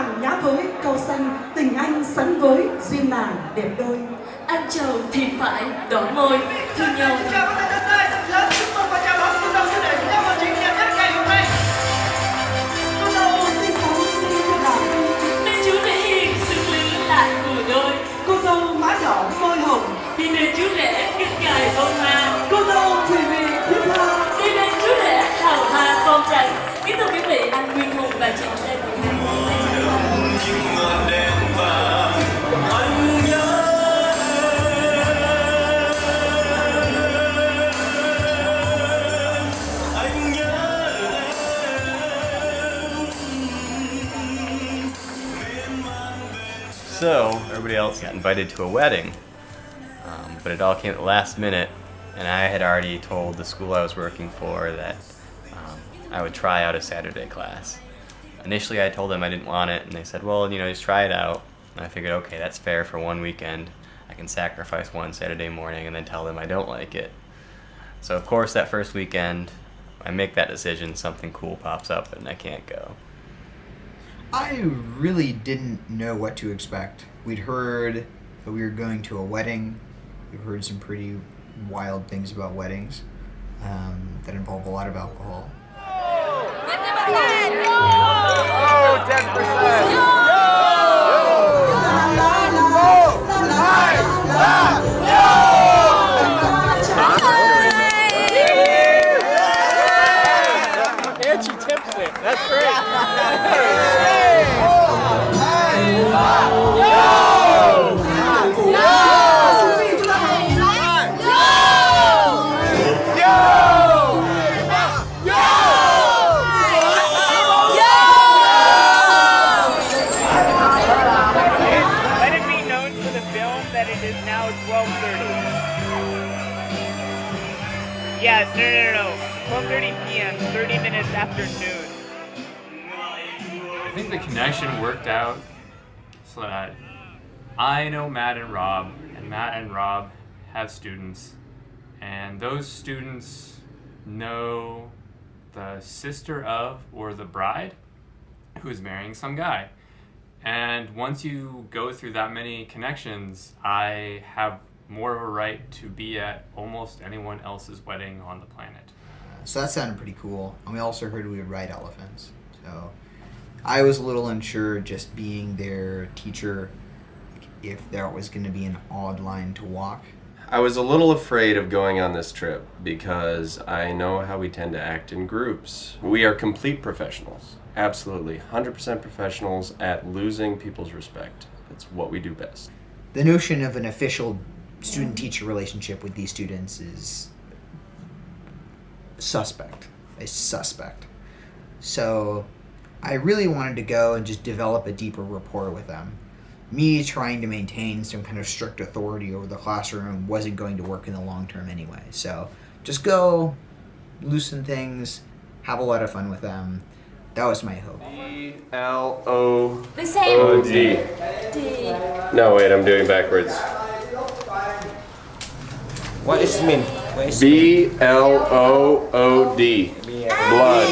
hàng nhã với câu xanh tình anh sánh với duyên nàng đẹp đôi. Anh chầu thì phải đỏ môi thương nhau. Chào các thầy đất ơi, thật lớn chúc mừng và chào đón cô dâu để chúng ta vào trình đẹp nhất ngày hôm nay. Cô dâu xinh xắn xinh như là Nên chú rể hiền xứng lứa lại vừa đôi. cô dâu má đỏ môi hồng. Đi nên chú rể kết ngài ôn hòa. Cô dâu thùy mị thiết tha. Đi nên chú rể hào hoa phong trần. Kính thưa quý vị, anh Nguyên Hùng và chị Lê Bùi Thanh. So, everybody else got invited to a wedding, but it all came at the last minute, and I had already told the school I was working for that I would try out a Saturday class. Initially I told them I didn't want it, and they said, well, just try it out. And I figured, okay, that's fair for one weekend. I can sacrifice one Saturday morning and then tell them I don't like it. So of course that first weekend, I make that decision, something cool pops up and I can't go. I really didn't know what to expect. We'd heard that we were going to a wedding. We've heard some pretty wild things about weddings that involve a lot of alcohol. 10%. And she tips it. That's great. Let it be known for the film that it is now 12:30. Yeah, no. 12:30 p.m., 30 minutes after noon. I think the connection worked out so that I know Matt and Rob have students, and those students know the sister of or the bride who is marrying some guy. And once you go through that many connections, I have more of a right to be at almost anyone else's wedding on the planet. So that sounded pretty cool. And we also heard we would ride elephants. So I was a little unsure, just being their teacher, if there was going to be an odd line to walk. I was a little afraid of going on this trip because I know how we tend to act in groups. We are complete professionals, absolutely 100% professionals at losing people's respect. It's what we do best. The notion of an official student-teacher relationship with these students is suspect. It's suspect. So I really wanted to go and just develop a deeper rapport with them. Me trying to maintain some kind of strict authority over the classroom wasn't going to work in the long term anyway. So just go, loosen things, have a lot of fun with them. That was my hope. B-L-O-O-D. The same. D. No, wait, I'm doing backwards. What does it mean? B-L-O-O-D. Blood.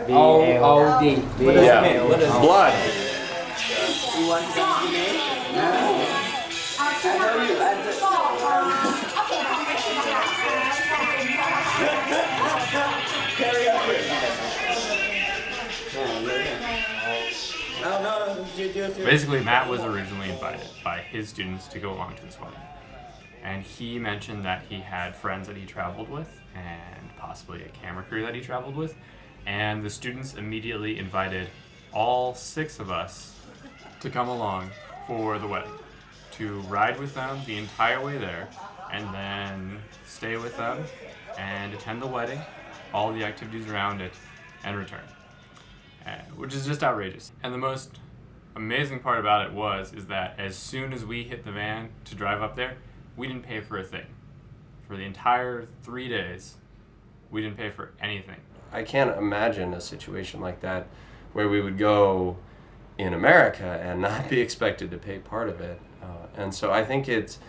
L-O-O-D. Yeah, blood. Basically, Matt was originally invited by his students to go along to this wedding. And he mentioned that he had friends that he traveled with and possibly a camera crew that he traveled with. And the students immediately invited all 6 of us to come along for the wedding, to ride with them the entire way there, and then stay with them and attend the wedding, all the activities around it, and return. Which is just outrageous. And the most amazing part about it is that as soon as we hit the van to drive up there, we didn't pay for a thing. For the entire 3 days, we didn't pay for anything. I can't imagine a situation like that where we would go in America and not be expected to pay part of it. And so I think it's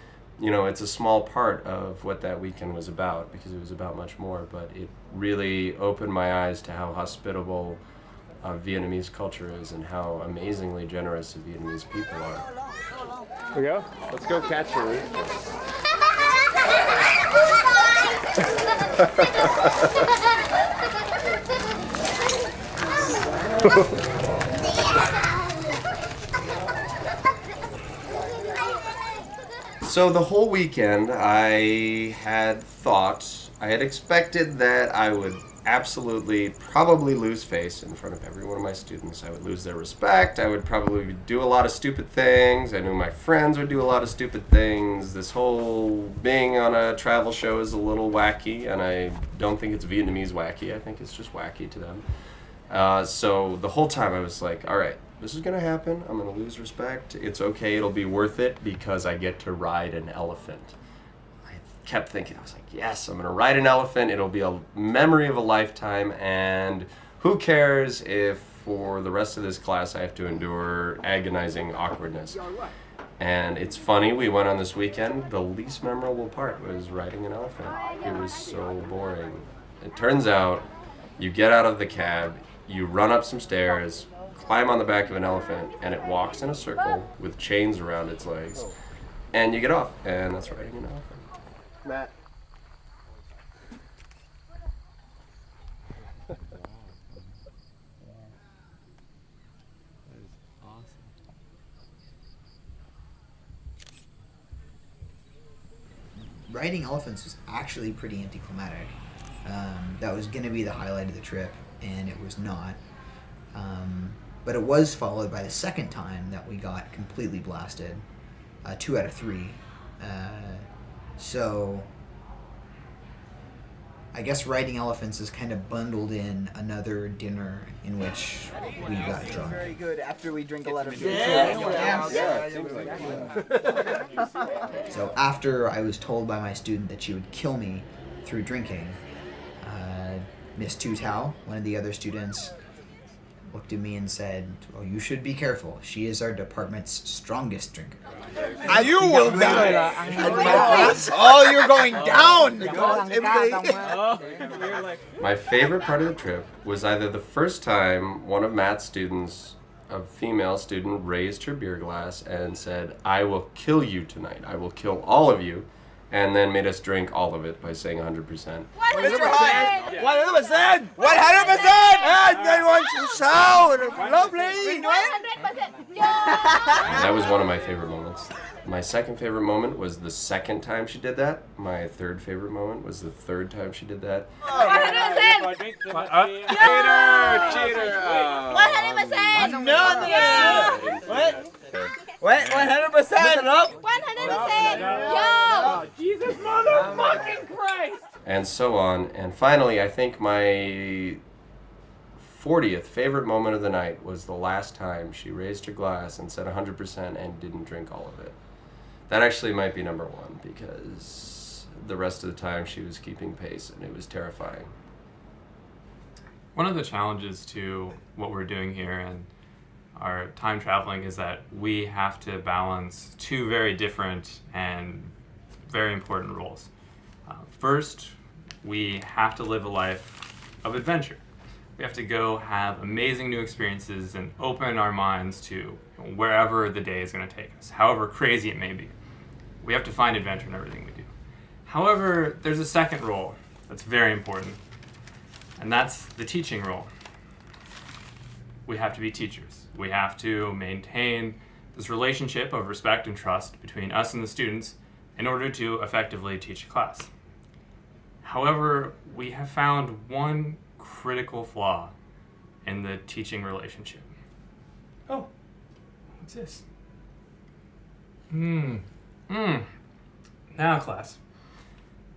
a small part of what that weekend was about, because it was about much more, but it really opened my eyes to how hospitable Vietnamese culture is and how amazingly generous the Vietnamese people are. Here we go. Let's go catch her. So the whole weekend I had expected that I would absolutely probably lose face in front of every one of my students. I would lose their respect. I would probably do a lot of stupid things. I knew my friends would do a lot of stupid things. This whole being on a travel show is a little wacky, and I don't think it's Vietnamese wacky. I think it's just wacky to them. So the whole time I was like, all right, this is going to happen. I'm going to lose respect. It's okay. It'll be worth it because I get to ride an elephant. Kept thinking, I was like, yes, I'm gonna ride an elephant, it'll be a memory of a lifetime, and who cares if for the rest of this class I have to endure agonizing awkwardness. And it's funny, we went on this weekend, the least memorable part was riding an elephant. It was so boring. It turns out, you get out of the cab, you run up some stairs, climb on the back of an elephant, and it walks in a circle with chains around its legs, and you get off, and that's riding an elephant. Matt. Riding elephants was actually pretty anticlimactic. That was going to be the highlight of the trip, and it was not. But it was followed by the second time that we got completely blasted, 2 out of 3. So I guess riding elephants is kind of bundled in another dinner in which we got drunk. Very good after we drink a lot of beer. So after I was told by my student that she would kill me through drinking, Miss Tu Tao, one of the other students, looked at me and said, "Oh, you should be careful. She is our department's strongest drinker." You will die. Oh, you're going down. My favorite part of the trip was either the first time one of Matt's students, a female student, raised her beer glass and said, "I will kill you tonight. I will kill all of you," and then made us drink all of it by saying 100%. 100%. 100%. And they want you so lovely. 100%. That was one of my favorite moments. My second favorite moment was the second time she did that. My third favorite moment was the third time she did that. 100%. Cheater. 100%. What? 100%. 100%. Yo. Jesus motherfucking Christ! And so on. And finally, I think my 40th favorite moment of the night was the last time she raised her glass and said 100% and didn't drink all of it. That actually might be number 1 because the rest of the time she was keeping pace and it was terrifying. One of the challenges to what we're doing here and our time traveling is that we have to balance 2 very different and very important roles. First, we have to live a life of adventure. We have to go have amazing new experiences and open our minds to wherever the day is going to take us, however crazy it may be. We have to find adventure in everything we do. However, there's a second role that's very important, and that's the teaching role. We have to be teachers. We have to maintain this relationship of respect and trust between us and the students in order to effectively teach a class. However, we have found one critical flaw in the teaching relationship. Oh, what's this? Now, class,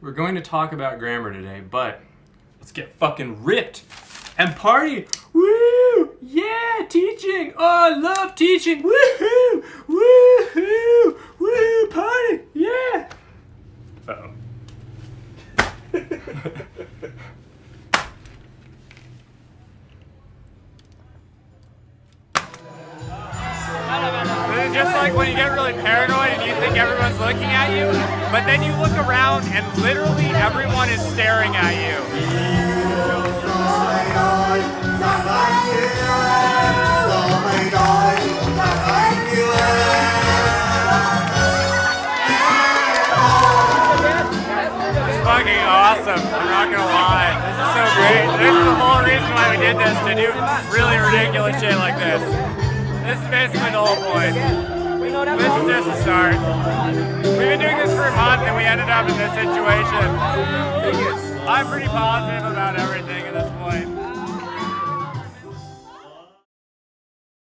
we're going to talk about grammar today, but let's get fucking ripped and party. Woo! Yeah, teaching. Oh, I love teaching. Woohoo! Woohoo! Woo! Party! Yeah. Uh-oh. This is just like when you get really paranoid and you think everyone's looking at you, but then you look around and literally everyone is staring at you. Fucking awesome, I'm not gonna lie. This is so great. This is the whole reason why we did this, to do really ridiculous shit like this. This is basically the whole point. This is just the start. We've been doing this for a month and we ended up in this situation. I'm pretty positive about everything.